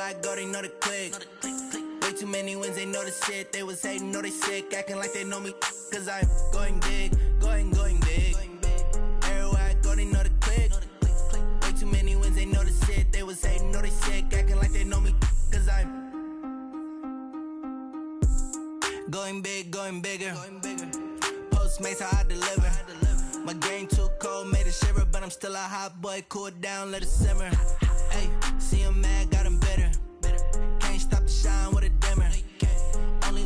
Everywhere I go, they know the click. Way too many wins, they know the shit. They was hating, know they sick, acting like they know me. Cause I'm going big, going big. Everywhere I go, they know the click. Way too many wins, they know the shit. They was hating, know they sick, acting like they know me. Cause I'm going big, going bigger. Postmates, how I deliver. My game too cold, made it shiver. But I'm still a hot boy, cool it down, let it simmer. Hey, see him mad, got him bitter. Can't stop the shine with a dimmer. Only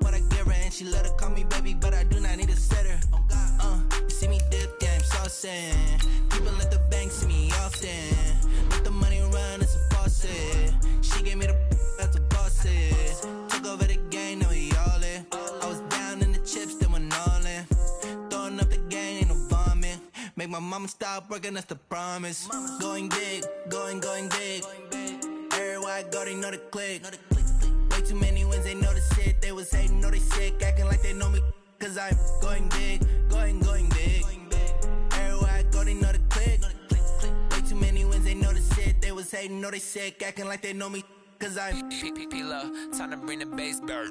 what I give her, and she let her call me baby, but I do not need a sitter. You see me dip, yeah, I'm saucing. People at the bank see me often. Let the money run, it's a faucet. She gave me the that's a bosses. Took over the game, now we all in. I was down in the chips, then went all in. Throwing up the game, ain't no vomit. Make my mama stop working, that's the promise. Going big, going big. Everywhere I go, they know the click. Way too many wins, they know the shit. They was hating, know they sick, acting like they know me. Cause I'm going big, going big. Everywhere I go, they know the click. Way too many wins, they know the shit. They was hating, know they sick, acting like they know me. Cause I'm P-P-P-Love, time to bring the bass back.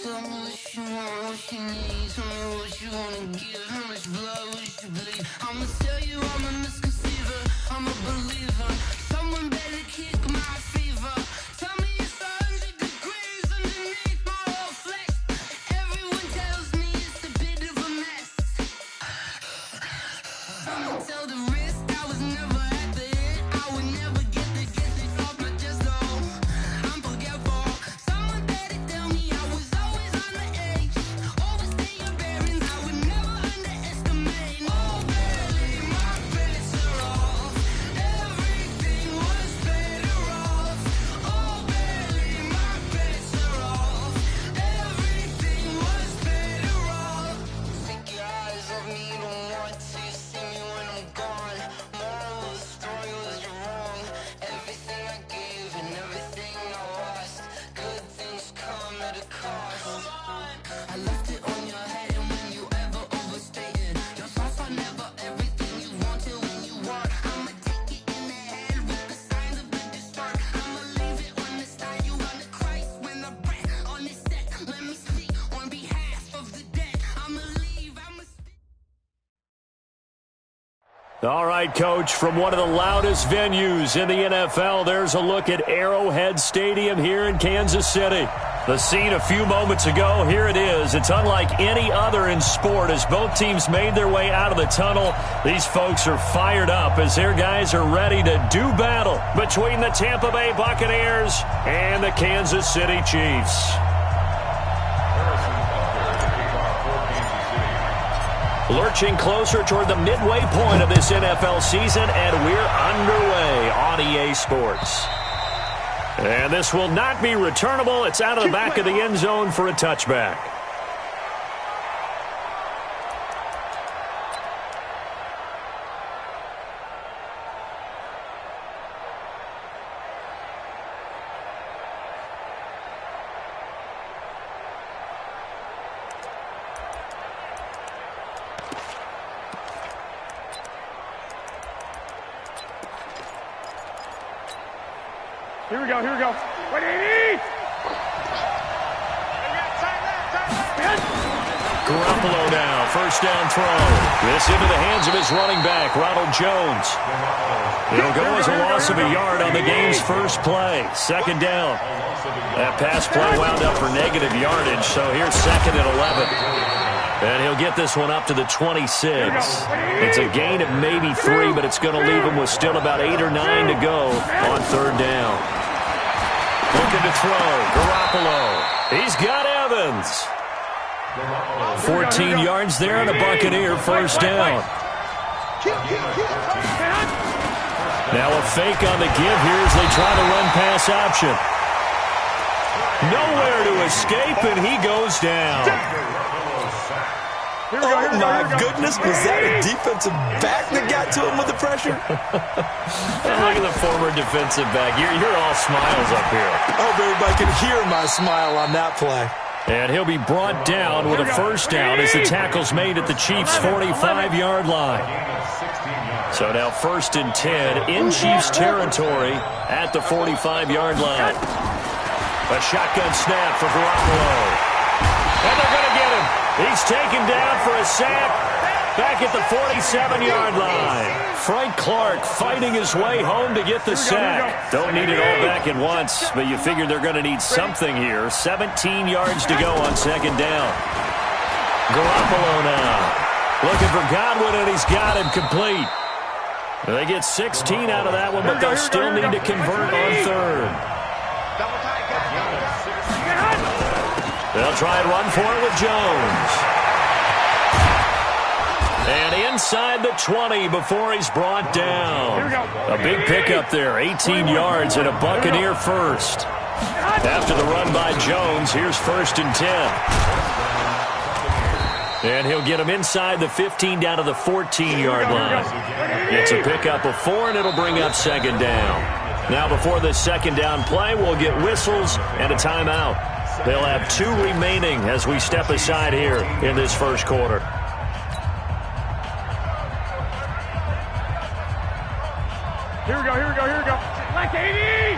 Tell me what you want, what you need. Tell me what you wanna give. How much blood would you bleed? I'ma tell you I'm a misconceiver, I'm a believer. Someone better kick my fever. Tell me it's 100 degrees underneath my whole flesh. Everyone tells me it's a bit of a mess. Someone tell the risk I was never at the hit. I would never get it off my chest though. I'm forgetful. Someone better tell me I was always on the edge. Overstay your bearings, I would never underestimate. Oh barely, my credits are off. Everything was better off. Oh barely, my credits are off. Everything was better off. Take your eyes off me, you don't want to see me when I'm gone. Moral of the story was you're wrong. Everything I gave and everything I lost. Good things come at a cost. I left it on your head, and when you ever overstated your thoughts are never everything you wanted when you want. I'ma take it in the head with the signs of the distort. I'ma leave it on the side. You on the Christ when the breath on this set. Let me speak on behalf of the dead. I'ma leave, I'ma speak. All right, Coach, from one of the loudest venues in the NFL, there's a look at Arrowhead Stadium here in Kansas City. The scene a few moments ago, here it is. It's unlike any other in sport as both teams made their way out of the tunnel. These folks are fired up as their guys are ready to do battle between the Tampa Bay Buccaneers and the Kansas City Chiefs. Lurching closer toward the midway point of this NFL season, and we're underway on EA Sports. And this will not be returnable. It's out of the back of the end zone for a touchback. Here we go, here we go. What do you need? Garoppolo now, first down throw. This into the hands of his running back, Ronald Jones. It'll go as a loss of a yard on the game's first play. Second down. That pass play wound up for negative yardage, so here's second and 11. And he'll get this one up to the 26. It's a gain of maybe 3, but it's going to leave him with still about 8 or 9 to go on third down. Looking to throw, Garoppolo. He's got Evans. 14 yards there and a Buccaneer first down. Now a fake on the give here as they try the run-pass option. Nowhere to escape, and he goes down. Oh, my goodness. Was that a defensive back that got to him with the pressure? Look at the former defensive back. You're all smiles up here. I hope everybody can hear my smile on that play. And he'll be brought down with a first down as the tackle's made at the Chiefs' 45-yard line. So now 1st and 10 in Chiefs territory at the 45-yard line. A shotgun snap for Garoppolo. And they're going to get him. He's taken down for a sack back at the 47-yard line. Frank Clark fighting his way home to get the sack. Don't need it all back at once, but you figure they're going to need something here. 17 yards to go on 2nd down. Garoppolo now. Looking for Godwin, and he's got him complete. They get 16 out of that one, but they'll still need to convert on 3rd. They'll try and run for it with Jones. And inside the 20 before he's brought down. A big pickup there, 18 yards and a Buccaneer first. After the run by Jones, here's 1st and 10. And he'll get him inside the 15 down to the 14-yard line. It's a pickup of 4, and it'll bring up 2nd down. Now before the 2nd down play, we'll get whistles and a timeout. They'll have 2 remaining as we step aside here in this first quarter. Here we go, here we go, here we go. Like 80!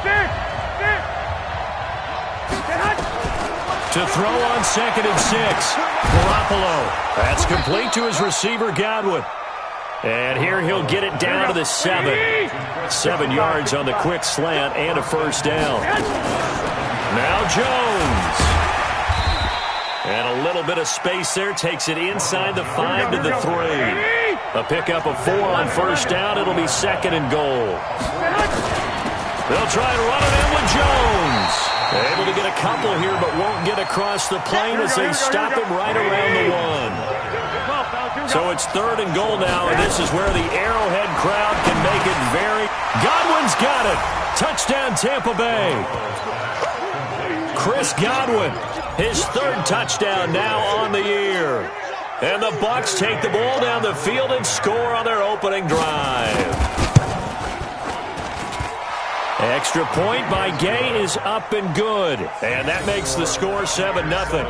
Sit! To throw on 2nd and 6. Garoppolo. That's complete to his receiver, Godwin. And here he'll get it down to the 7. 7 yards on the quick slant and a first down. Now Jones. And a little bit of space there. Takes it inside the 5 to the 3. A pickup of 4 on first down. It'll be 2nd and goal. They'll try and run it in with Jones. Able to get a couple here, but won't get across the plane as they stop him right around the 1. So it's 3rd and goal now, and this is where the Arrowhead crowd can make it very... Godwin's got it. Touchdown, Tampa Bay. Chris Godwin, his 3rd touchdown now on the year. And the Bucs take the ball down the field and score on their opening drive. Extra point by Gay is up and good. And that makes the score 7-0.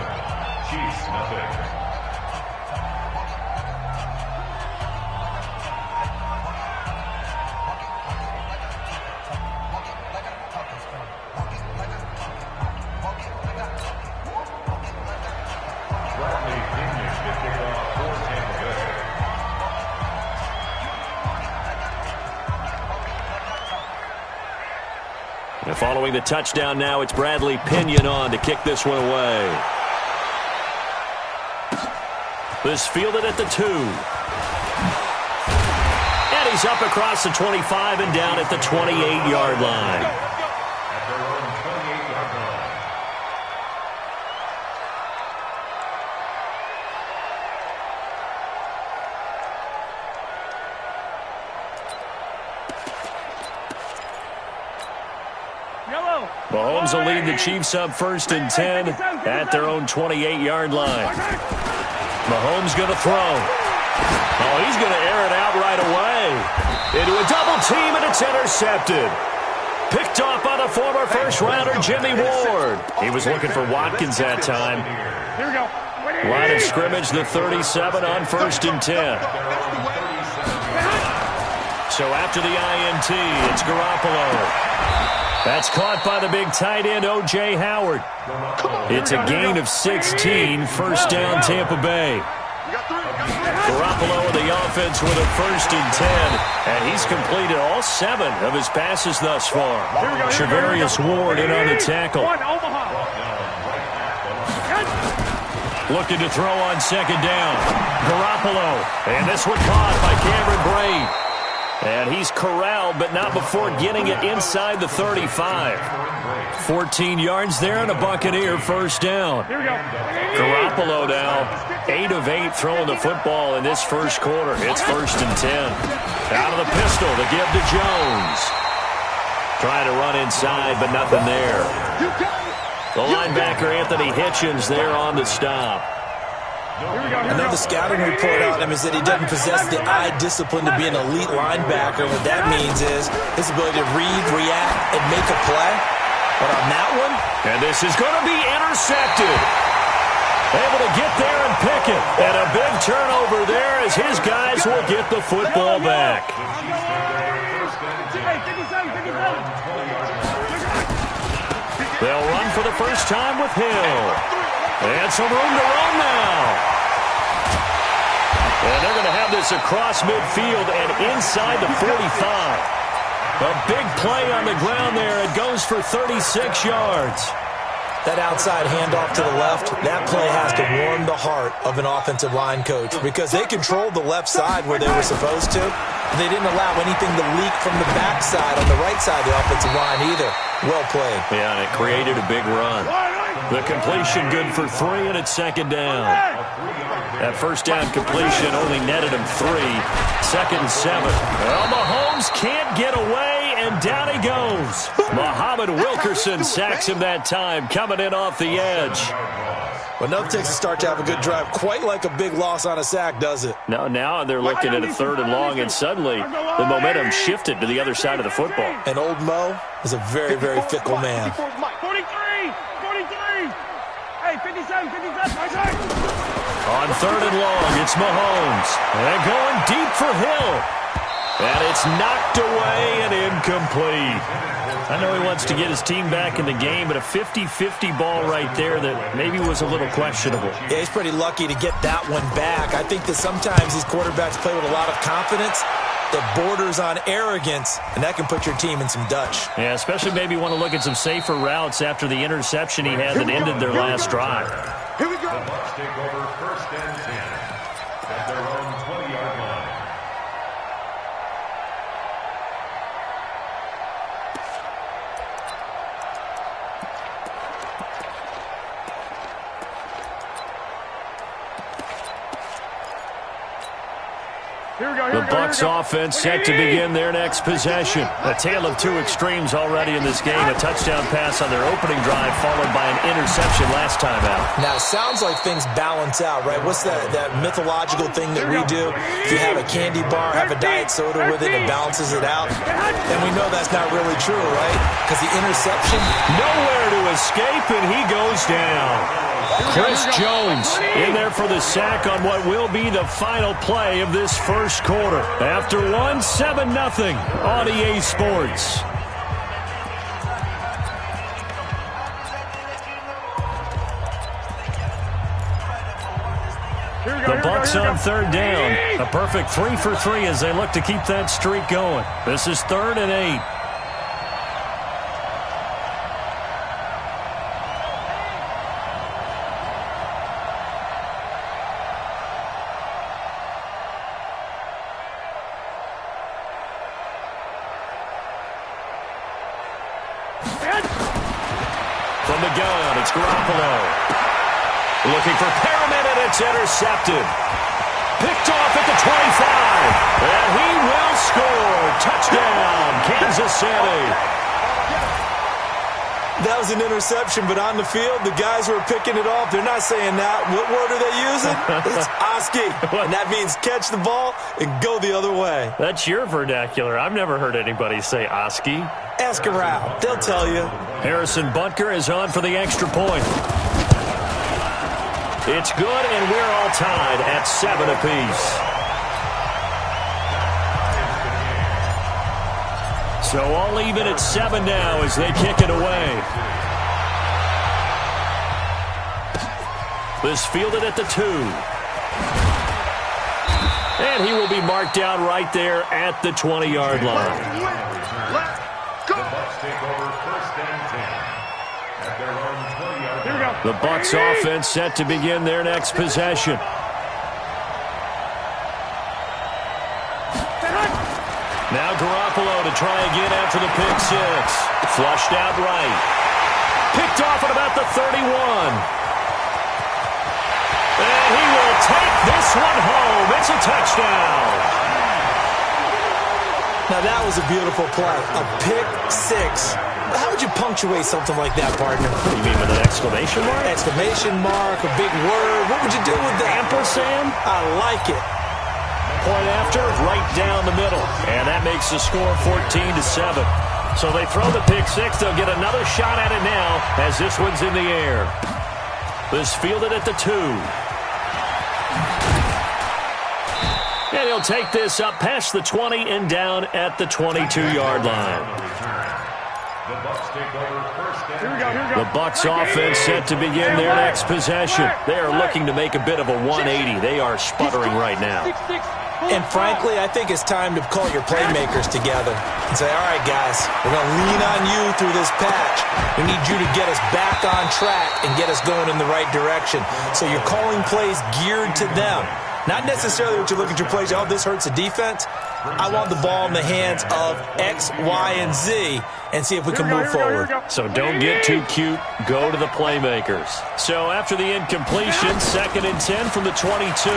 And following the touchdown now, it's Bradley Pinion on to kick this one away. This fielded at the 2. And he's up across the 25 and down at the 28-yard line. Mahomes will lead the Chiefs up 1st and 10 at their own 28-yard line. Mahomes going to throw. Oh, he's going to air it out right away. Into a double team, and it's intercepted. Picked off by the former first-rounder Jimmy Ward. He was looking for Watkins that time. Here we go. Line of scrimmage, the 37 on 1st and 10. So after the INT, it's Garoppolo. That's caught by the big tight end, O.J. Howard. It's a gain of 16, first down Tampa Bay. Garoppolo in the offense with a 1st and 10, and he's completed all 7 of his passes thus far. Shavarius Ward in on the tackle. Looking to throw on 2nd down. Garoppolo, and this one caught by Cameron Brate. And he's corralled, but not before getting it inside the 35. 14 yards there and a Buccaneer first down. Garoppolo now 8 of 8 throwing the football in this first quarter. It's 1st and 10. Out of the pistol to give to Jones. Trying to run inside, but nothing there. The linebacker, Anthony Hitchens, there on the stop. Another scouting report on him is that he doesn't possess the eye discipline to be an elite linebacker. What that means is his ability to read, react, and make a play. But on that one... And this is going to be intercepted. Able to get there and pick it. And a big turnover there as his guys will get the football back. They'll run for the first time with Hill. And some room to run now. And they're going to have this across midfield and inside the 45. A big play on the ground there. It goes for 36 yards. That outside handoff to the left, that play has to warm the heart of an offensive line coach because they controlled the left side where they were supposed to. They didn't allow anything to leak from the backside on the right side of the offensive line either. Well played. Yeah, and it created a big run. The completion good for 3, and it's second down. That first down completion only netted him 3. Second and 7. Well, Mahomes can't get away, and down he goes. Muhammad Wilkerson sacks him that time, coming in off the edge. Well, nothing takes a start to have a good drive quite like a big loss on a sack, does it? No, now they're looking at a 3rd and long, and suddenly the momentum shifted to the other side of the football. And old Mo is a very, very fickle man. 43! Hey, 57, 57, On 3rd and long, it's Mahomes. And going deep for Hill. And it's knocked away and incomplete. I know he wants to get his team back in the game, but a 50-50 ball right there that maybe was a little questionable. Yeah, he's pretty lucky to get that one back. I think that sometimes these quarterbacks play with a lot of confidence that borders on arrogance, and that can put your team in some Dutch. Yeah, especially maybe want to look at some safer routes after the interception he had that ended their last drive. Here we go. The Bucs take over 1st and 10 at their own 20-yard line. The Bucs offense set to begin their next possession. A tale of 2 extremes already in this game. A touchdown pass on their opening drive followed by an interception last time out. Now, it sounds like things balance out, right? What's that mythological thing that we do? If you have a candy bar, have a diet soda with it, it balances it out. And we know that's not really true, right? Because the interception... Nowhere to escape, and he goes down. Chris Jones in there for the sack on what will be the final play of this first quarter. After 7-0 on EA Sports. The Bucs on 3rd down. A perfect 3 for 3 as they look to keep that streak going. This is 3rd and 8. From the gun, it's Garoppolo. Looking for Perriman, and it's intercepted. Picked off at the 25. And he will score. Touchdown, Kansas City. That was an interception, but on the field, the guys who are picking it off, they're not saying that. What word are they using? It's Oski. And that means catch the ball and go the other way. That's your vernacular. I've never heard anybody say Oski. Ask around. They'll tell you. Harrison Butker is on for the extra point. It's good, and we're all tied at 7 apiece. So all even at 7 now as they kick it away. This fielded at the 2. And he will be marked down right there at the 20-yard line. The Bucs take over 1st and 10 at their own 20-yard line. The Bucs offense set to begin their next possession. Now Garoppolo to try again after the pick 6. Flushed out right. Picked off at about the 31. And he will take this one home. It's a touchdown. Now that was a beautiful play. A pick six. How would you punctuate something like that, partner? What do you mean with an exclamation mark? Exclamation mark, a big word. What would you do with that? Ampersand? I like it. Point after, right down the middle. And that makes the score 14-7. So they throw the pick six. They'll get another shot at it now as this one's in the air. This fielded at the 2. And he'll take this up past the 20 and down at the 22-yard line. The Bucs take over first down. Here we go. The Bucs offense set to begin their next possession. They are looking to make a bit of a 180. They are sputtering right now. And frankly, I think it's time to call your playmakers together and say, all right, guys, we're going to lean on you through this patch. We need you to get us back on track and get us going in the right direction. So you're calling plays geared to them. Not necessarily what you look at your plays, oh, this hurts the defense. I want the ball in the hands of X, Y, and Z and see if we can move forward. So don't get too cute. Go to the playmakers. So after the incompletion, 2nd and 10 from the 22.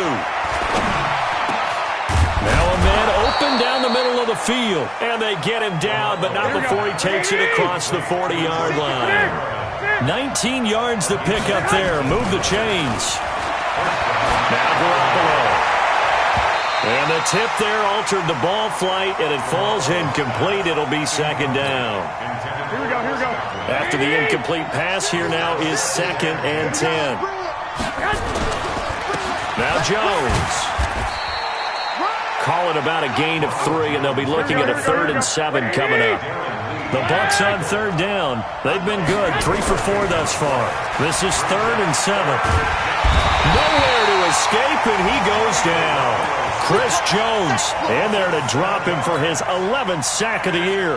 Now a man open down the middle of the field. And they get him down, but not before he takes it across the 40-yard line. 19 yards to pick up there. Move the chains. Now Garoppolo. And the tip there altered the ball flight, and it falls incomplete. It'll be 2nd down. Here we go. After the incomplete pass, here now is 2nd and 10. Now Jones. Call it about a gain of 3, and they'll be looking at a 3rd and 7 coming up. The Bucs on 3rd down. They've been good, 3 for 4 thus far. This is 3rd and 7. Nowhere to escape, and he goes down. Chris Jones in there to drop him for his 11th sack of the year.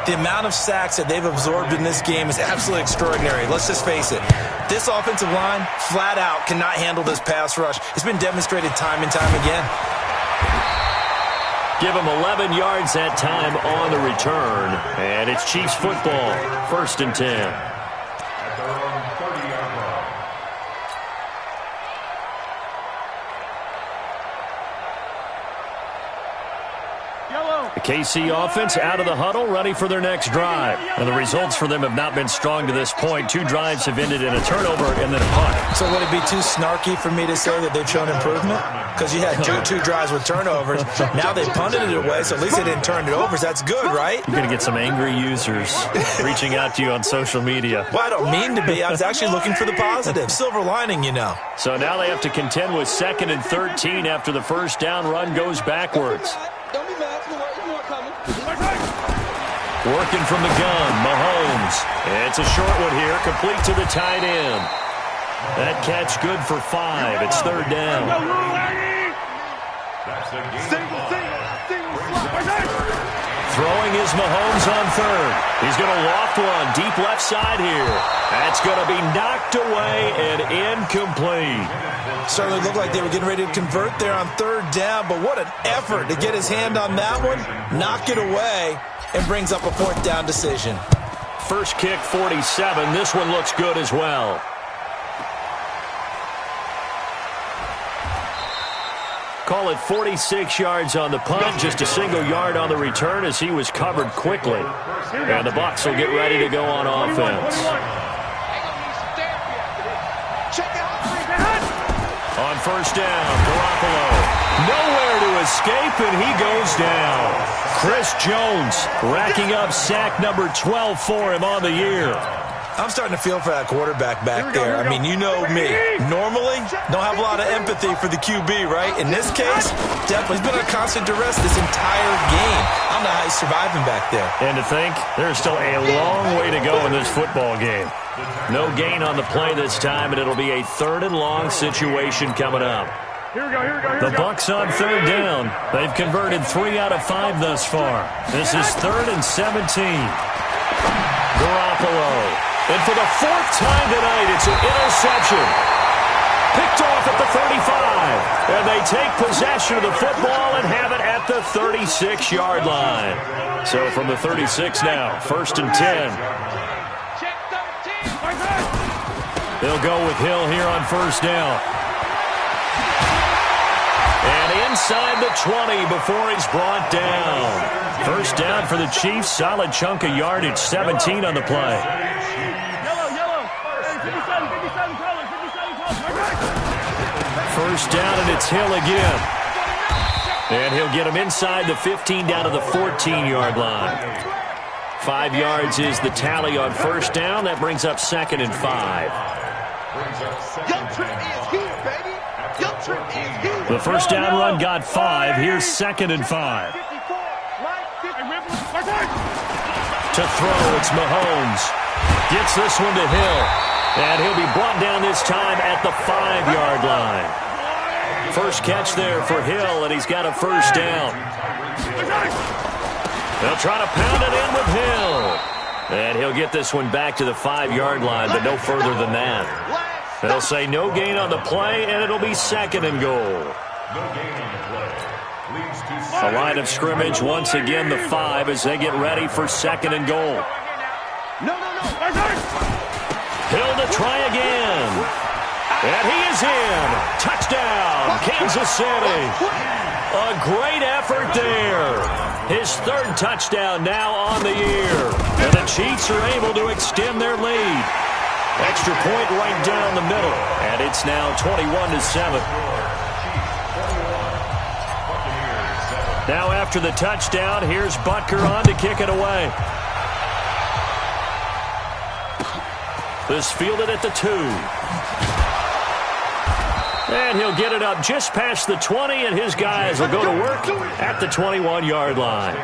The amount of sacks that they've absorbed in this game is absolutely extraordinary. Let's just face it. This offensive line, flat out, cannot handle this pass rush. It's been demonstrated time and time again. Give him 11 yards that time on the return. And it's Chiefs football, 1st and 10. At their own 30-yard line. The KC offense out of the huddle, ready for their next drive. And the results for them have not been strong to this point. 2 drives have ended in a turnover and then a punt. So would it be too snarky for me to say that they've shown improvement? Because you had two drives with turnovers. Now they punted it away, so at least they didn't turn it over. So that's good, right? You're going to get some angry users reaching out to you on social media. Well, I don't mean to be. I was actually looking for the positive. Silver lining, you know. So now they have to contend with 2nd and 13 after the first down run goes backwards. Don't be mad. Working from the gun, Mahomes. It's a short one here, complete to the tight end. That catch good for 5. It's 3rd down. That's the game. Throwing is Mahomes on 3rd. He's going to loft one deep left side here. That's going to be knocked away and incomplete. Certainly looked like they were getting ready to convert there on 3rd down, but what an effort to get his hand on that one, knock it away, and brings up a 4th down decision. First kick, 47. This one looks good as well. Call it 46 yards on the punt, just a single yard on the return as he was covered quickly. And the Bucs will get ready to go on offense. On 1st down, Garoppolo. Nowhere to escape, and he goes down. Chris Jones racking up sack number 12 for him on the year. I'm starting to feel for that quarterback back there. I mean, you know me. Normally, don't have a lot of empathy for the QB, right? In this case, definitely. He's been under constant duress this entire game. I don't know how he's surviving back there. And to think, there's still a long way to go in this football game. No gain on the play this time, and it'll be a 3rd and long situation coming up. The Bucs on 3rd down. They've converted 3 out of 5 thus far. This is 3rd and 17. Garoppolo. And for the 4th time tonight, it's an interception. Picked off at the 35. And they take possession of the football and have it at the 36-yard line. So from the 36 now, 1st and 10. They'll go with Hill here on 1st down. And inside the 20 before he's brought down. First down for the Chiefs. Solid chunk of yardage. 17 on the play. First down, and it's Hill again. And he'll get him inside the 15 down to the 14-yard line. 5 yards is the tally on first down. That brings up 2nd and 5. The first down run got 5. Here's 2nd and 5. To throw, it's Mahomes. Gets this one to Hill. And he'll be brought down this time at the 5-yard line. First catch there for Hill, and he's got a first down. They'll try to pound it in with Hill. And he'll get this one back to the 5-yard line, but no further than that. They'll say no gain on the play, and it'll be 2nd and goal. A line of scrimmage, once again the 5 as they get ready for 2nd and goal. Hill to try again. And he is in. Touchdown, Kansas City. A great effort there. His 3rd touchdown now on the year. And the Chiefs are able to extend their lead. Extra point right down the middle. And it's now 21-7. Now after the touchdown, here's Butker on to kick it away. This fielded at the 2. And he'll get it up just past the 20, and his guys will go to work at the 21-yard line.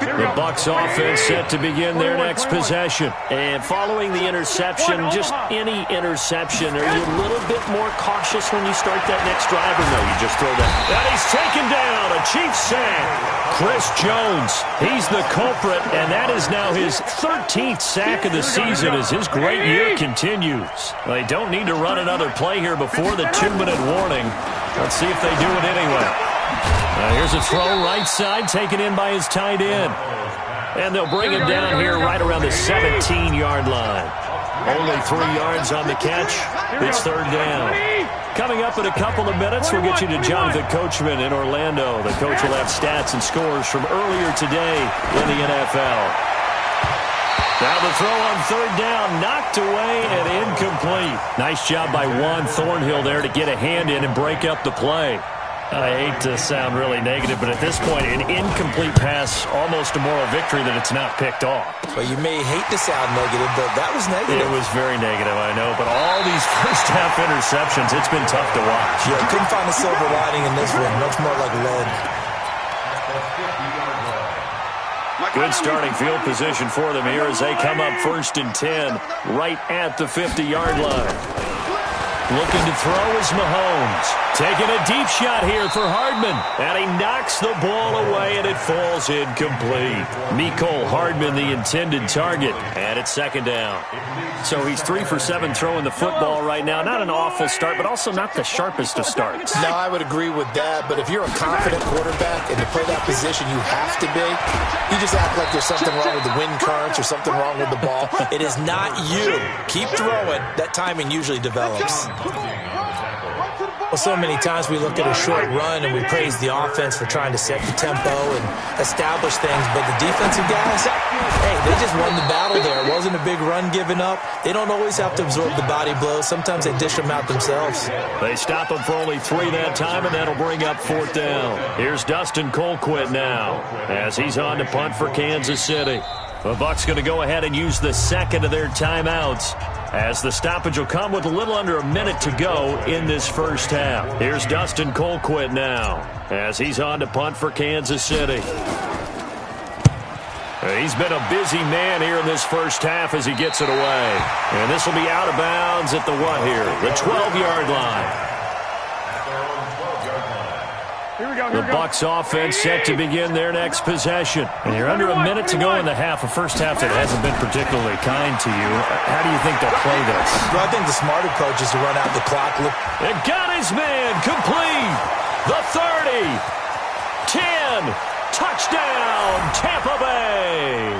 The Bucs offense set to begin their next possession. And following the interception, just any interception, are you a little bit more cautious when you start that next drive, or no, you just throw that? And he's taken down, a Chiefs sack. Chris Jones, he's the culprit, and that is now his 13th sack of the season as his great year continues. They don't need to run another play here before the 2-minute warning. Let's see if they do it anyway. Here's a throw right side, taken in by his tight end. And they'll bring him down here right around the 17-yard line. Only 3 yards on the catch. It's 3rd down. Coming up in a couple of minutes, we'll get you to Jonathan Coachman in Orlando. The coach will have stats and scores from earlier today in the NFL. Now the throw on 3rd down, knocked away and incomplete. Nice job by Juan Thornhill there to get a hand in and break up the play. I hate to sound really negative, but at this point, an incomplete pass, almost a moral victory that it's not picked off. Well, you may hate to sound negative, but that was negative. It was very negative, I know, but all these first-half interceptions, it's been tough to watch. Yeah, couldn't find a silver lining in this one. Much more like lead. Good starting field position for them here as they come up 1st and 10, right at the 50-yard line. Looking to throw is Mahomes. Taking a deep shot here for Hardman. And he knocks the ball away, and it falls incomplete. Mecole Hardman, the intended target. And it's 2nd down. So he's 3 for 7 throwing the football right now. Not an awful start, but also not the sharpest of starts. No, I would agree with that. But if you're a confident quarterback and to play that position you have to be, you just act like there's something wrong with the wind currents or something wrong with the ball. It is not you. Keep throwing. That timing usually develops. Well, so many times we look at a short run and we praise the offense for trying to set the tempo and establish things, but the defensive guys, hey, they just won the battle there. It wasn't a big run given up. They don't always have to absorb the body blows. Sometimes they dish them out themselves. They stop him for only 3 that time, and that'll bring up 4th down. Here's Dustin Colquitt now as he's on to punt for Kansas City. The Bucs going to go ahead and use the 2nd of their timeouts, as the stoppage will come with a little under a minute to go in this first half. Here's Dustin Colquitt now as he's on to punt for Kansas City. He's been a busy man here in this first half as he gets it away. And this will be out of bounds at the what here? The 12-yard line. The Bucs offense set to begin their next possession. And you're under a minute to go in the half, a first half that hasn't been particularly kind to you. How do you think they'll play this? Well, I think the smart approach is to run out the clock. It got his man complete. The 30. 10. Touchdown, Tampa Bay.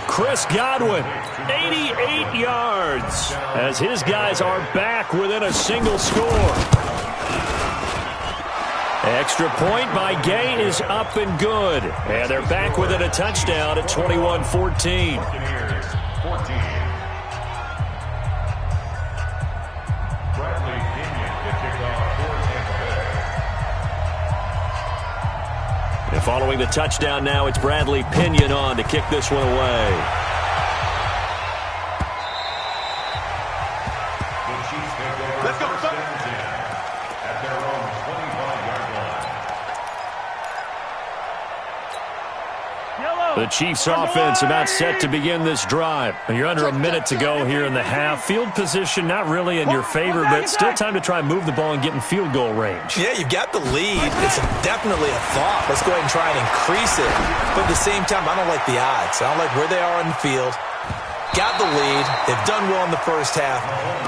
Chris Godwin, 88 yards, as his guys are back within a single score. Extra point by Gay is up and good. And they're back within a touchdown at 21-14. And following the touchdown now, it's Bradley Pinion on to kick this one away. Let's go, at their own 25-yard line. The Chiefs offense about set to begin this drive. You're under a minute to go here in the half. Field position not really in your favor, but still time to try and move the ball and get in field goal range. Yeah, you've got the lead. It's definitely a thought. Let's go ahead and try and increase it. But at the same time, I don't like the odds. I don't like where they are on the field. Got the lead. They've done well in the first half.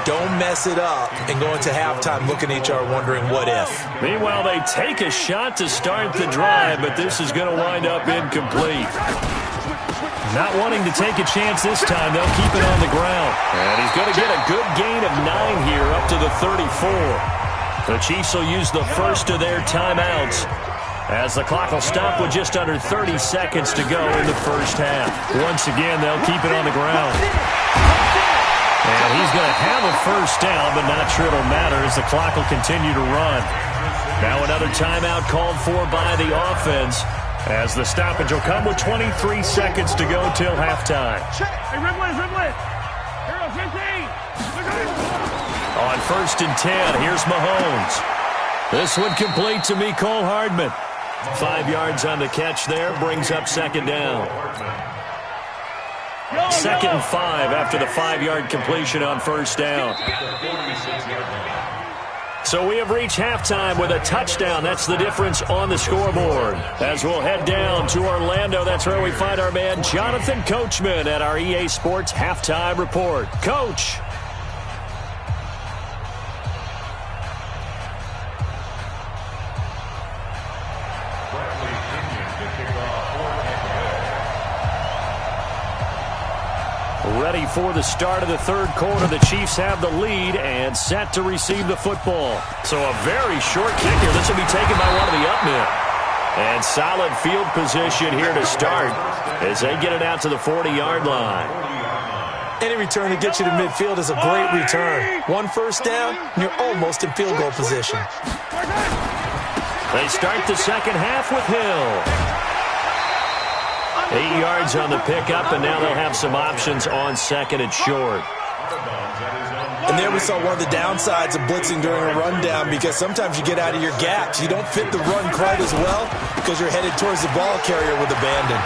Don't mess it up and go into halftime looking at each other wondering what if. Meanwhile, they take a shot to start the drive, but this is going to wind up incomplete. Not wanting to take a chance this time, they'll keep it on the ground. And he's going to get a good gain of 9 here up to the 34. The Chiefs will use the first of their timeouts, as the clock will stop with just under 30 seconds to go in the first half. Once again, they'll keep it on the ground. And he's going to have a first down, but not sure it'll matter as the clock will continue to run. Now another timeout called for by the offense, as the stoppage will come with 23 seconds to go till halftime. Hey, Ridley. Here, 15. On 1st and 10, here's Mahomes. This one complete to Mecole Hardman. 5 yards on the catch there, brings up second down. 2nd and 5 after the 5-yard completion on first down. So we have reached halftime with a touchdown. That's the difference on the scoreboard. As we'll head down to Orlando, that's where we find our man Jonathan Coachman at our EA Sports Halftime Report. Coach. Ready for the start of the third quarter. The Chiefs have the lead and set to receive the football. So a very short kick here. This will be taken by one of the up men. And solid field position here to start as they get it out to the 40-yard line. Any return to get you to midfield is a great return. 1 first down, and you're almost in field goal position. They start the second half with Hill. 8 yards on the pickup, and now they'll have some options on second and short. And there we saw one of the downsides of blitzing during a rundown, because sometimes you get out of your gaps. You don't fit the run quite as well because you're headed towards the ball carrier with abandon.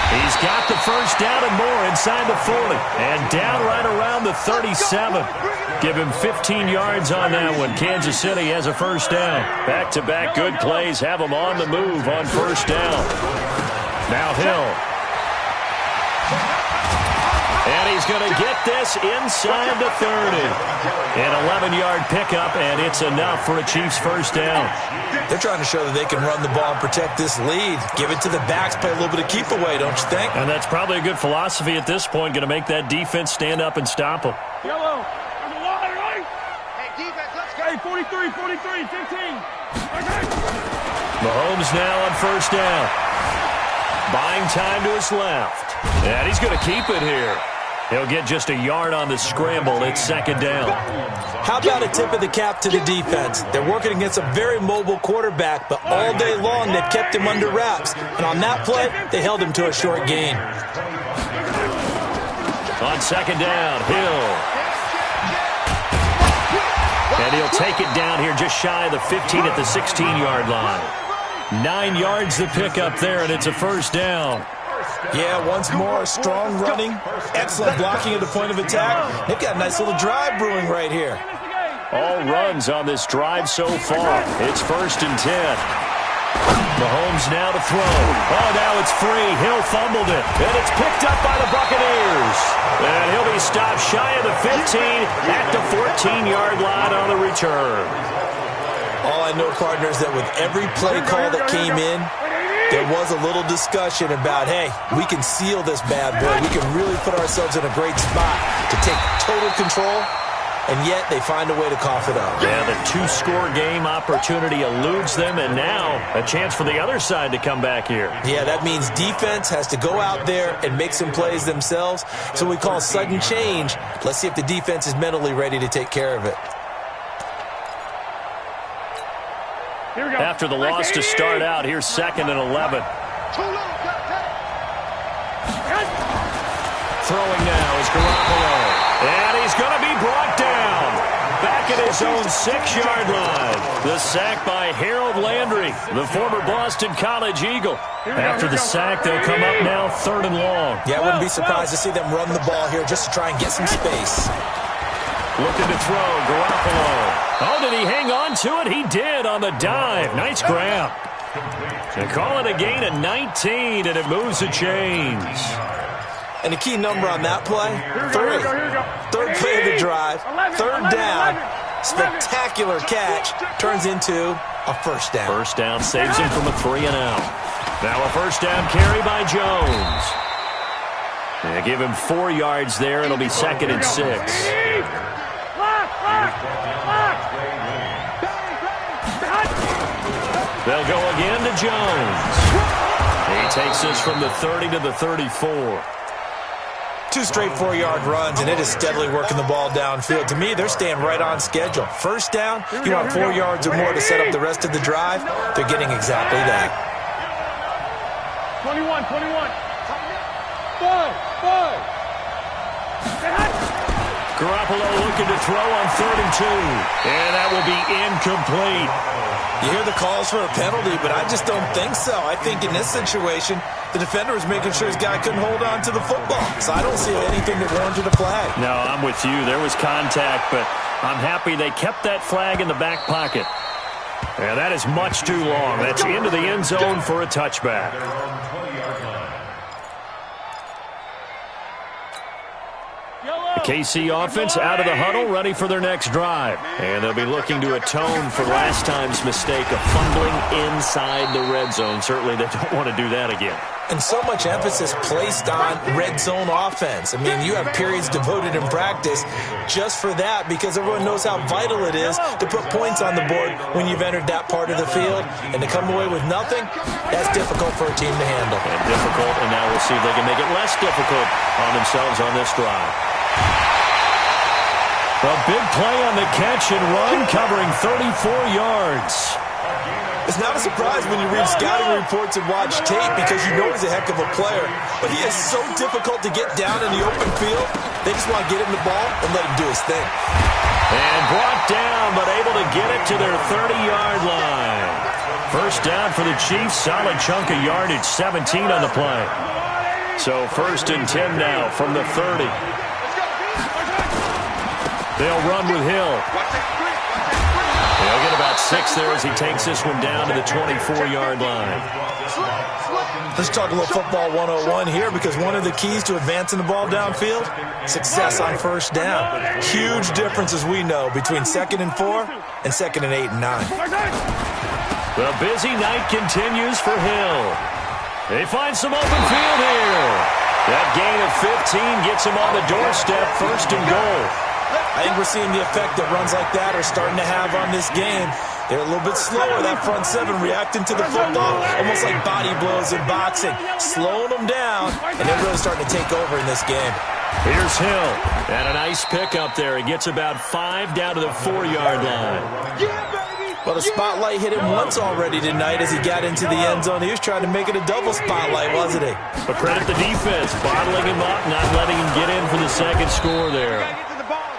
He's got the first down and more inside the 40. And down right around the 37. Give him 15 yards on that one. Kansas City has a first down. Back-to-back good plays have them on the move on first down. Now Hill. And he's going to get this inside the 30. An 11-yard pickup, and it's enough for a Chiefs first down. They're trying to show that they can run the ball and protect this lead. Give it to the backs, play a little bit of keep away, don't you think? And that's probably a good philosophy at this point, going to make that defense stand up and stop them. Yellow. There's a line, right? Hey, defense, let's go. Hey, 43, 15. Mahomes now on first down. Buying time to his left. And he's going to keep it here. He'll get just a yard on the scramble. It's second down. How about a tip of the cap to the defense? They're working against a very mobile quarterback, but all day long they've kept him under wraps. And on that play, they held him to a short gain. On second down, Hill. And he'll take it down here just shy of the 15 at the 16-yard line. 9 yards the pickup there, and it's a first down. Yeah, once more, strong running, excellent blocking at the point of attack. They've got a nice little drive brewing right here. All runs on this drive so far. It's 1st and 10. Mahomes now to throw. Oh, now it's free. Hill fumbled it, and it's picked up by the Buccaneers. And he'll be stopped shy of the 15 at the 14-yard line on the return. All I know, partners, that with every play call that came in, there was a little discussion about, hey, we can seal this bad boy. We can really put ourselves in a great spot to take total control. and yet they find a way to cough it up. Yeah, the two-score game opportunity eludes them, and now a chance for the other side to come back here. Yeah, that means defense has to go out there and make some plays themselves. So we call sudden change. Let's see if the defense is mentally ready to take care of it. Here we go. After the loss to start out, here's 2nd and 11. Throwing now is Garoppolo. And he's going to be brought down. Back at his own 6-yard line. The sack by Harold Landry, the former Boston College Eagle. After the sack, they'll come up now 3rd and long. Yeah, I wouldn't be surprised to see them run the ball here just to try and get some space. Looking to throw, Garoppolo. Oh, did he hang on to it? He did on the dive. Nice grab. They call it a gain of 19, and it moves the chains. And the key number on that play, 3. Third play of the drive, 3rd down, spectacular catch, turns into a 1st down. 1st down saves him from a 3-and-out. Now a 1st down carry by Jones. They give him 4 yards there. It'll be 2nd and 6. They'll go again to Jones. He takes us from the 30 to the 34. 2 straight 4-yard runs, and it is steadily working the ball downfield. To me, they're staying right on schedule. 1st down, you want 4 yards or more to set up the rest of the drive. They're getting exactly that. 21. 5. Garoppolo looking to throw on 3rd and 2. And that will be incomplete. You hear the calls for a penalty, but I just don't think so. I think in this situation, the defender was making sure his guy couldn't hold on to the football. So I don't see anything that warranted a flag. No, I'm with you. There was contact, but I'm happy they kept that flag in the back pocket. And that is much too long. That's into the end zone for a touchback. The KC offense out of the huddle, ready for their next drive. And they'll be looking to atone for last time's mistake of fumbling inside the red zone. Certainly they don't want to do that again. And so much emphasis placed on red zone offense. I mean, you have periods devoted in practice just for that because everyone knows how vital it is to put points on the board when you've entered that part of the field. And to come away with nothing, that's difficult for a team to handle. And difficult, and now we'll see if they can make it less difficult on themselves on this drive. A big play on the catch and run, covering 34 yards. It's not a surprise when you read scouting reports and watch tape because you know he's a heck of a player. But he is so difficult to get down in the open field. They just want to get him the ball and let him do his thing. And brought down, but able to get it to their 30-yard line. 1st down for the Chiefs. Solid chunk of yardage, 17 on the play. So 1st and 10 now from the 30. They'll run with Hill. They'll get about 6 there as he takes this one down to the 24-yard line. Let's talk a little football 101 here because one of the keys to advancing the ball downfield, success on 1st down. Huge difference, as we know, between 2nd and 4 and 2nd and 8 and 9. The busy night continues for Hill. They find some open field here. That gain of 15 gets him on the doorstep, 1st and goal. I think we're seeing the effect that runs like that are starting to have on this game. They're a little bit slower, that front 7, reacting to the football, almost like body blows in boxing, slowing them down, and they're really starting to take over in this game. Here's Hill, and a nice pickup there. He gets about 5 down to the 4-yard line. Well, the spotlight hit him once already tonight as he got into the end zone. He was trying to make it a double spotlight, wasn't he? But credit the defense, bottling him up, not letting him get in for the 2nd score there.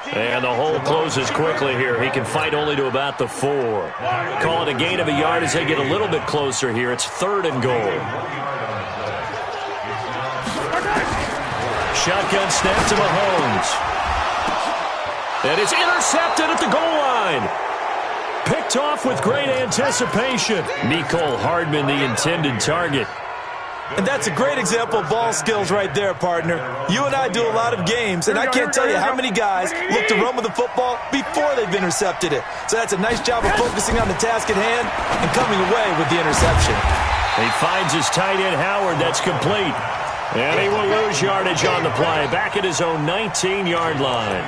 And the hole closes quickly here. He can fight only to about the 4. Call it a gain of a yard as they get a little bit closer here. It's 3rd and goal. Shotgun snap to Mahomes. And it's intercepted at the goal line. Picked off with great anticipation. Mecole Hardman, the intended target. And that's a great example of ball skills right there, partner. You and I do a lot of games, and I can't tell you how many guys look to run with the football before they've intercepted it. So that's a nice job of focusing on the task at hand and coming away with the interception. He finds his tight end, Howard. That's complete. And he will lose yardage on the play. Back at his own 19-yard line.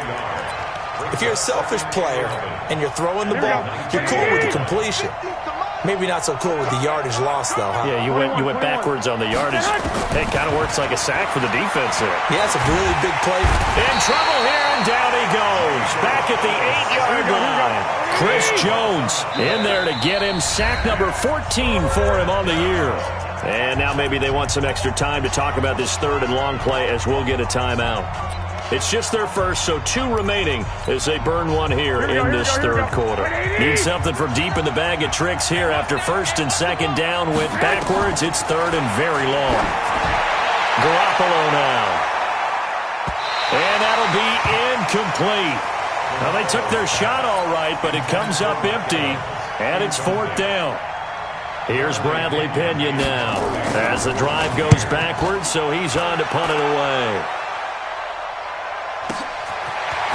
If you're a selfish player and you're throwing the ball, you're cool with the completion. Maybe not so cool with the yardage loss, though, huh? Yeah, you went backwards on the yardage. It kind of works like a sack for the defense there. Yeah, it's a really big play. In trouble here, and down he goes. Back at the 8-yard line. Chris Jones in there to get him. Sack number 14 for him on the year. And now maybe they want some extra time to talk about this third and long play as we'll get a timeout. It's just their first, so 2 remaining as they burn one here in this third quarter. Need something from deep in the bag of tricks here after first and second down went backwards. It's third and very long. Garoppolo now. And that'll be incomplete. Well, they took their shot all right, but it comes up empty, and it's fourth down. Here's Bradley Pinion now as the drive goes backwards, so he's on to punt it away.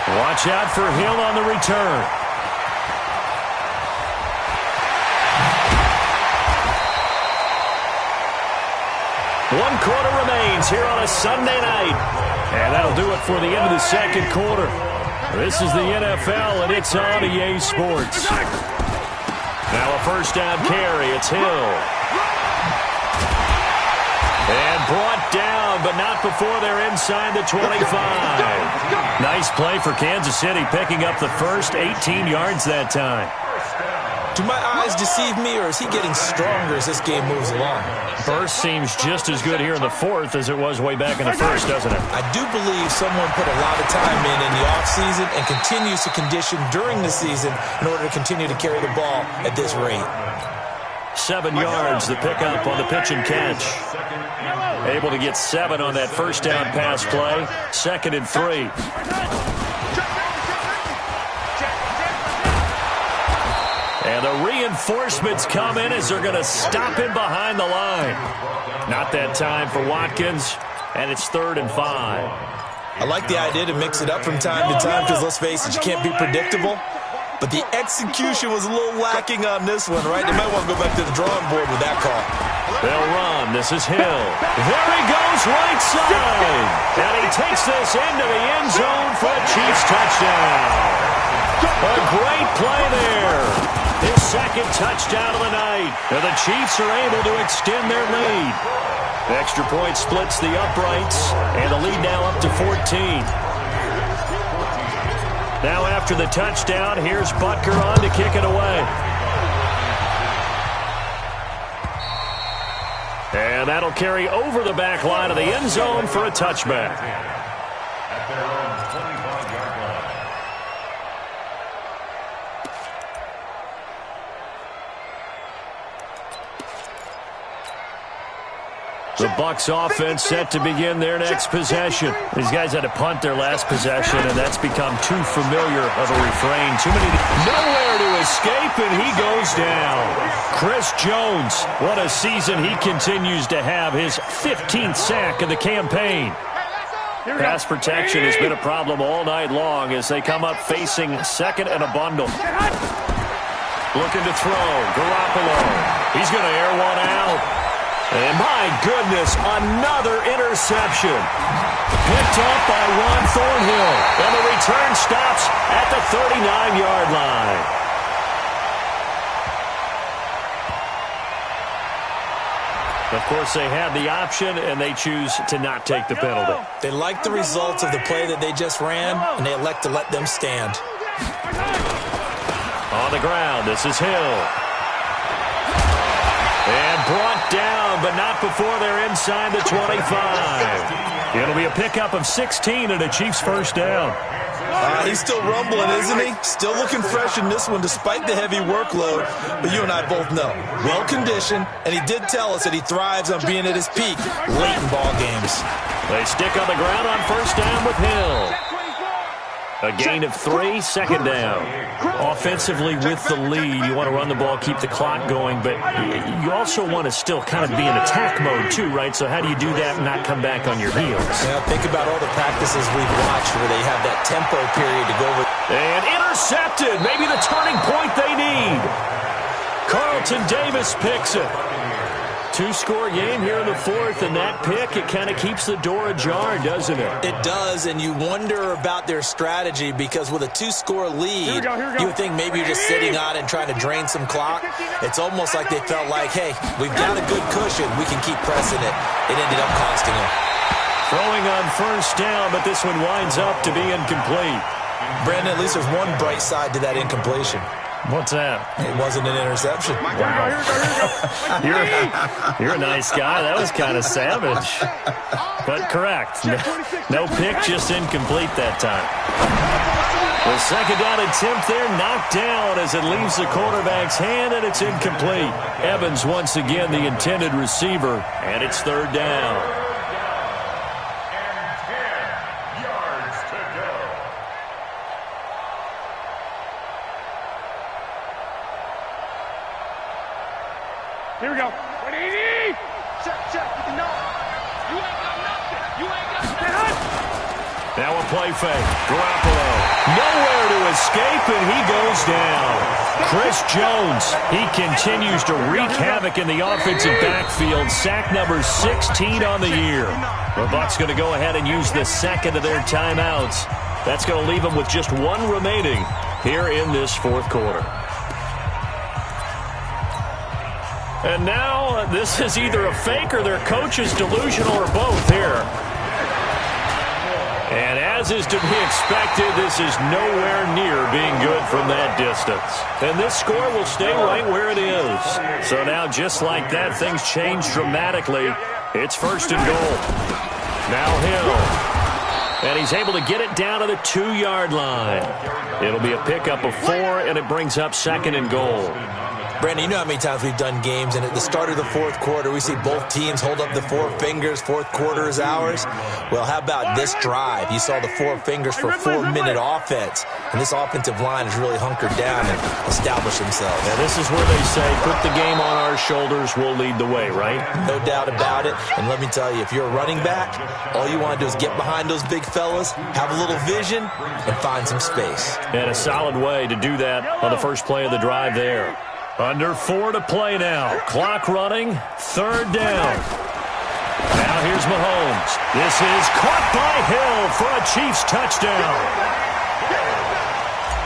Watch out for Hill on the return. One quarter remains here on a Sunday night. And that'll do it for the end of the second quarter. This is the NFL, and it's on EA Sports. Now a first down carry. It's Hill. And brought down, but not before they're inside the 25. Nice play for Kansas City, picking up the first 18 yards that time. Do my eyes deceive me, or is he getting stronger as this game moves along? Burst seems just as good here in the fourth as it was way back in the first, doesn't it? I do believe someone put a lot of time in the offseason and continues to condition during the season in order to continue to carry the ball at this rate. 7 yards, the pickup on the pitch and catch. Able to get 7 on that first down pass play. 2nd and 3. And the reinforcements come in as they're going to stop him behind the line. Not that time for Watkins, and it's 3rd and 5. I like the idea to mix it up from time to time because, let's face it, you can't be predictable. But the execution was a little lacking on this one, right? They might want to go back to the drawing board with that call. They'll run. This is Hill. There he goes, right side. And he takes this into the end zone for a Chiefs touchdown. A great play there. His 2nd touchdown of the night. And the Chiefs are able to extend their lead. The extra point splits the uprights, and the lead now up to 14. Now after the touchdown, here's Butker on to kick it away. And that'll carry over the back line of the end zone for a touchback. At their own 25-yard line. The Bucs offense set to begin their next possession. These guys had to punt their last possession, and that's become too familiar of a refrain. Too many, nowhere to escape, and he goes down. Chris Jones, what a season he continues to have. His 15th sack of the campaign. Pass protection has been a problem all night long as they come up facing 2nd and a bundle. Looking to throw. Garoppolo. He's going to air one out. And my goodness, another interception. Picked up by Ron Thornhill. And the return stops at the 39-yard line. Of course, they had the option, and they choose to not take the penalty. They like the results of the play that they just ran, and they elect to let them stand. On the ground, this is Hill. And brought down, but not before they're inside the 25. It'll be a pickup of 16 and a Chiefs first down. He's still rumbling, isn't he? Still looking fresh in this one despite the heavy workload. But you and I both know, well-conditioned, and he did tell us that he thrives on being at his peak late in ball games. They stick on the ground on first down with Hill. A gain of 3, 2nd down. Offensively with the lead, you want to run the ball, keep the clock going, but you also want to still kind of be in attack mode too, right? So how do you do that and not come back on your heels? Yeah, think about all the practices we've watched where they have that tempo period to go over. And intercepted, maybe the turning point they need. Carlton Davis picks it. Two-score game here in the fourth, and that pick, it kind of keeps the door ajar, doesn't it? It does, and you wonder about their strategy because with a two-score lead, you would think maybe you're just sitting on it and trying to drain some clock. It's almost like they felt like, hey, we've got a good cushion. We can keep pressing it. It ended up costing them. Throwing on first down, but this one winds up to be incomplete. Brandon, at least there's one bright side to that incompletion. What's that? It wasn't an interception. Wow. You're a nice guy. That was kind of savage. But correct. No pick, just incomplete that time. The second down attempt there knocked down as it leaves the quarterback's hand, and it's incomplete. Evans once again the intended receiver, and it's third down. Here we go. 180. Check. No. You ain't got nothing. You ain't got nothing. Now a play fake. Garoppolo. Nowhere to escape, and he goes down. Chris Jones, he continues to wreak havoc in the offensive backfield. Sack number 16 on the year. The Bucs going to go ahead and use the second of their timeouts. That's going to leave them with just one remaining here in this fourth quarter. And now this is either a fake or their coach is delusional or both here. And as is to be expected, this is nowhere near being good from that distance. And this score will stay right where it is. So now just like that, things change dramatically. It's first and goal. Now Hill. And he's able to get it down to the 2-yard line. It'll be a pickup of 4, and it brings up second and goal. Brandon, you know how many times we've done games, and at the start of the fourth quarter, we see both teams hold up the 4 fingers, fourth quarter is ours. Well, how about this drive? You saw the 4 fingers for a 4-minute offense, and this offensive line has really hunkered down and established themselves. Yeah, this is where they say, put the game on our shoulders, we'll lead the way, right? No doubt about it, and let me tell you, if you're a running back, all you want to do is get behind those big fellas, have a little vision, and find some space. And a solid way to do that on the first play of the drive there. Under 4 to play now. Clock running. Third down. Now here's Mahomes. This is caught by Hill for a Chiefs touchdown.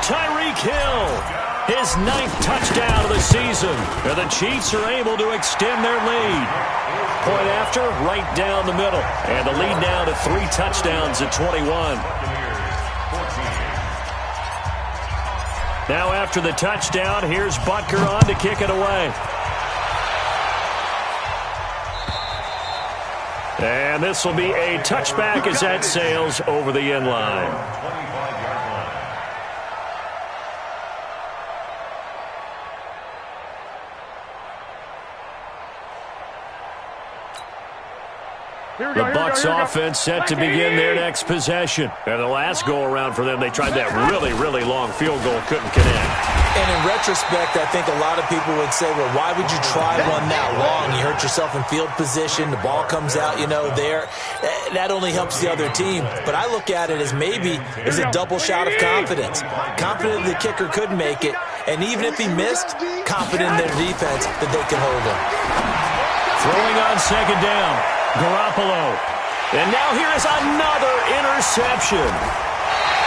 Tyreek Hill, his 9th touchdown of the season. And the Chiefs are able to extend their lead. Point after, right down the middle. And the lead now to 3 touchdowns at 21. Now after the touchdown, here's Butker on to kick it away. And this will be a touchback as that sails over the end line. The Bucs offense set to begin their next possession. And the last go-around for them, they tried that really, really long field goal, couldn't connect. And in retrospect, I think a lot of people would say, well, why would you try one that long? You hurt yourself in field position. The ball comes out, there. That only helps the other team. But I look at it as maybe there's a double shot of confidence. Confident the kicker could make it. And even if he missed, confident in their defense that they can hold him. Throwing on second down. Garoppolo. And now here is another interception.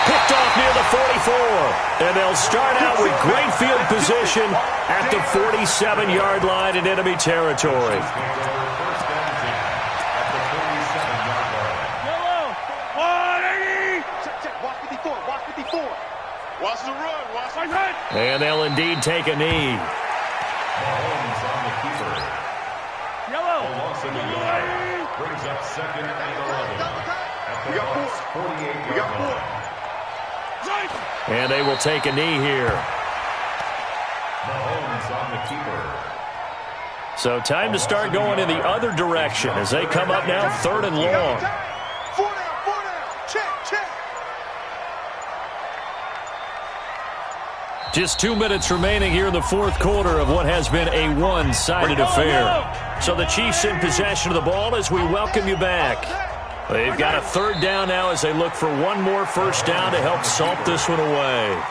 Picked off near the 44. And they'll start out with great field position at the 47-yard line in enemy territory. Yellow. 180. Check. Watch 54. Watch 54. Watch the run. Watch the run. And they'll indeed take a knee. Mahomes on the keeper. Yellow. A loss of the yard. Brings up second and 11. At the Bucs' 48-yard line. And they will take a knee here. Mahomes on the keeper. So time to start going in the other direction as they come up now third and long. 4 down. Check. Just 2 minutes remaining here in the fourth quarter of what has been a one-sided affair. So the Chiefs in possession of the ball as we welcome you back. They've got a third down now as they look for one more first down to help salt this one away.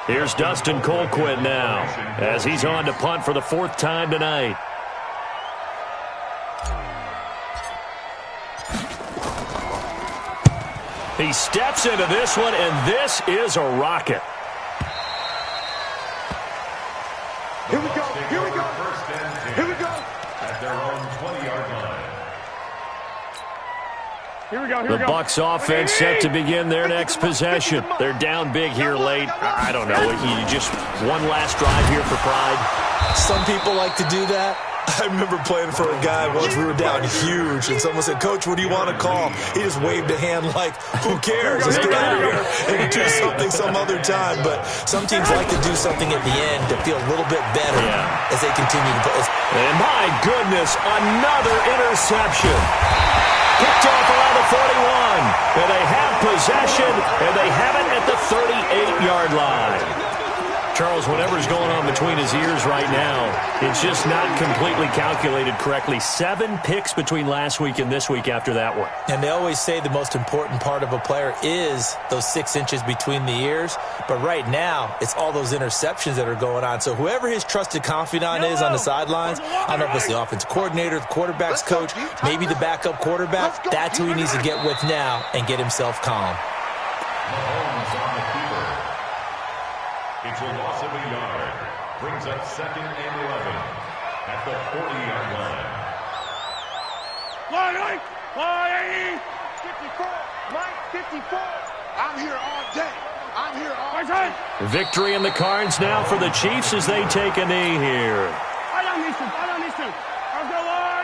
Here's Dustin Colquitt now as he's on to punt for the 4th time tonight. He steps into this one, and this is a rocket. Here we go. Here we go. First and 10. Here we go. At their own 20-yard line. Here we go. Here we The go. Bucs offense set to begin their next possession. They're down big here late. I don't know. You just one last drive here for pride. Some people like to do that. I remember playing for a guy once. We were down huge, and someone said, "Coach, what do you want to call?" He just waved a hand like, "Who cares? Let's get out of here and do something some other time." But some teams like to do something at the end to feel a little bit better as they continue to play. And my goodness, another interception. Picked off around the 41. And they have possession, and they have it at the 38-yard line. Charles, whatever's going on between his ears right now, it's just not completely calculated correctly. 7 picks between last week and this week after that one. And they always say the most important part of a player is those 6 inches between the ears. But right now, it's all those interceptions that are going on. So whoever his trusted confidant is on the sidelines, I don't know if it's the offensive coordinator, the quarterback's coach, maybe the backup quarterback, that's who he needs to get with now and get himself calm. Mahomes on the keeper. It's a loss of a yard. Brings up 2nd and 11 at the 40-yard line. Line 54. Line 54. I'm here all day. I'm here all day. Victory in the cards now for the Chiefs as they take a knee here. I don't need to. I'll go line.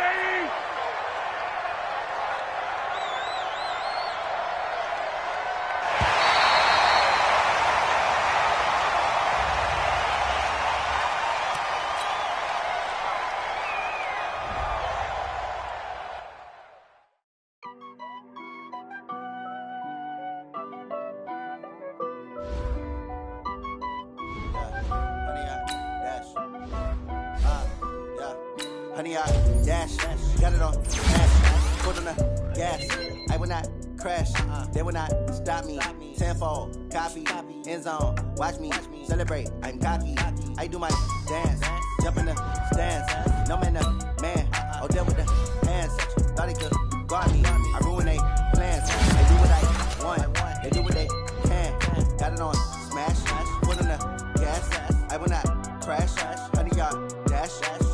Honey, I dash, got it on dash, put on the gas. I will not crash, they will not stop me. Tenfold, copy, end zone, watch me celebrate. I'm cocky, I do my dance, jump in the stands. No man, man, oh there with the hands. Thought he could guard me, I ruin they plans. I do what I want, they do what they can. Got it on smash, put on the gas. I will not crash, honey, y'all dash,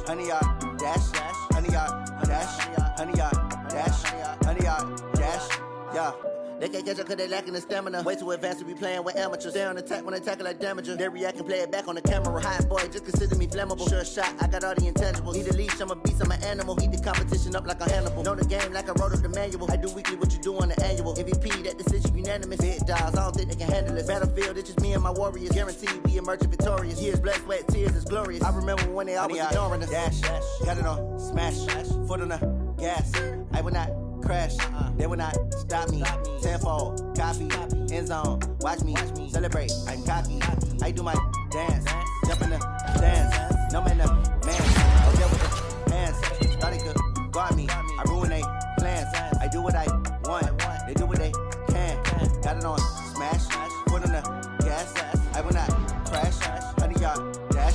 honey, y'all dash, honey, y'all dash, honey, y'all dash, honey, y'all dash, yeah. They can't catch up cause they lacking the stamina. Way too advanced to be playing with amateurs. Stay on attack when they tackle like damager. They react and play it back on the camera. Hot boy, just consider me flammable. Sure shot, I got all the intangibles. Need a leash, I'm a beast, I'm an animal. Eat the competition up like a Hannibal. Know the game like I wrote up the manual. I do weekly what you do on the annual. MVP, that decision unanimous. Big dogs, I don't think they can handle it. Battlefield, it's just me and my warriors. Guaranteed we emerge victorious. Years, blood, sweat, tears, is glorious. I remember when they always ignoring us. Dash, got it on smash, foot on the gas. I will not crash, they will not stop me. Tenfold, copy, end zone, watch me celebrate. I'm cocky, I do my dance, jump in the stands. No man, man, oh there with the hands. Thought he could guard me, I ruin they plans. I do what I want, they do what they can. Got it on smash, foot on the gas. I will not crash, honey y'all dash,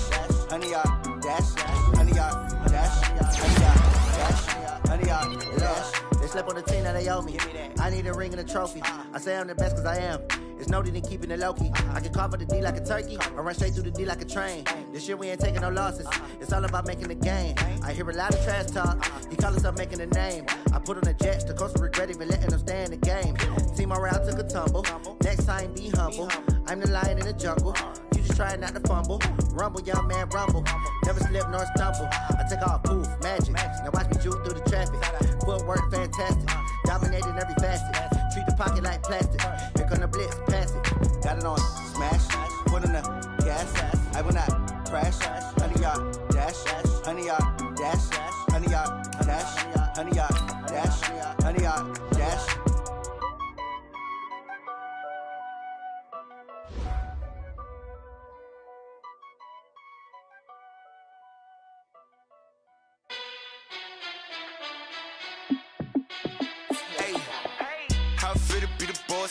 honey y'all dash, honey y'all dash, honey y'all dash, honey y'all dash. They slept on the team that they owe me. I need a ring and a trophy. I say I'm the best cause I am. It's no need in keeping it low-key. I can carve up the D like a turkey or run straight through the D like a train. This year we ain't taking no losses. It's all about making the game. I hear a lot of trash talk. He call himself making a name. I put on the Jets. The coach will regret even letting them stay in the game. Team morale took a tumble. Next time be humble. I'm the lion in the jungle. You just try not to fumble. Rumble, young man, rumble. Never slip nor stumble. I take off, poof, magic. Now watch me juke through the traffic. Footwork fantastic. Dominating every facet. Treat the pocket like plastic. Here come the blitz, pass it. Got it on smash. Foot on the gas. I will not crash. Honey, y'all dash. Honey, y'all dash. Honey, y'all dash. Honey, y'all dash. Honey, y'all dash.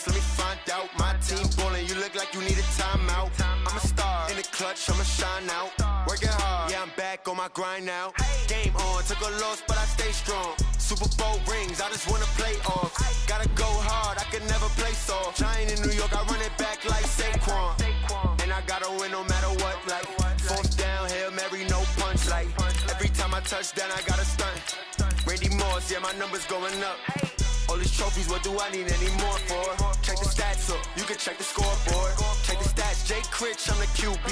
Let me find out. My team ballin', you look like you need a timeout. I'm a star in the clutch, I'ma shine out. Working hard, yeah, I'm back on on my grind now. Game on, took a loss, but I stay strong. Super Bowl rings, I just wanna play off. Gotta go hard, I can never play soft. Giant in New York, I run it back like Saquon. And I gotta win no matter what, like fourth down, Hail Mary, no punch. Like every time I touch down, I gotta stunt. Randy Moss, yeah, my numbers going up. All these trophies, what do I need any more for? Check the stats up, you can check the scoreboard. Check the stats, Jay Critch, I'm the QB.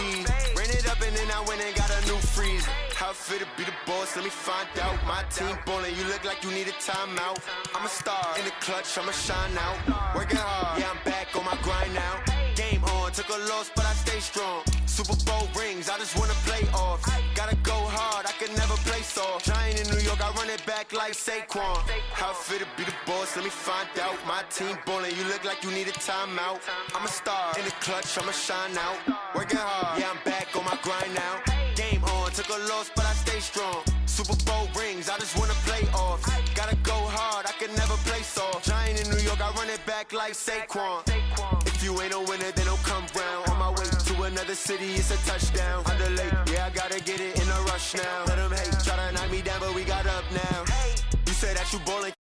Ran it up and then I went and got a new freeze. How it feel to be the boss, let me find out. My team ballin', you look like you need a timeout. I'm a star, in the clutch, I'ma shine out. Working hard, yeah, I'm back on my grind now. Game on, took a loss, but I stay strong. Super Bowl rings, I just wanna play off. Gotta go hard, I can never play soft. Giant in New York, I run it back like Saquon. How it feel to be the boss, let me find out. My team ballin', you look like you need a timeout. I'm a star, in the clutch, I'ma shine out. Working hard, yeah, I'm back on my grind now. Game on, took a loss, but I stay strong. Super Bowl rings, I just wanna play off. Gotta go hard, I can never play soft. Giant in New York, I run it back like Saquon. If you ain't a winner, then don't come round. On my way to another city, it's a touchdown. Underlay, yeah, I gotta get it in a rush now. Let them hate, try to knock me down, but we got up now. You said that you ballin'.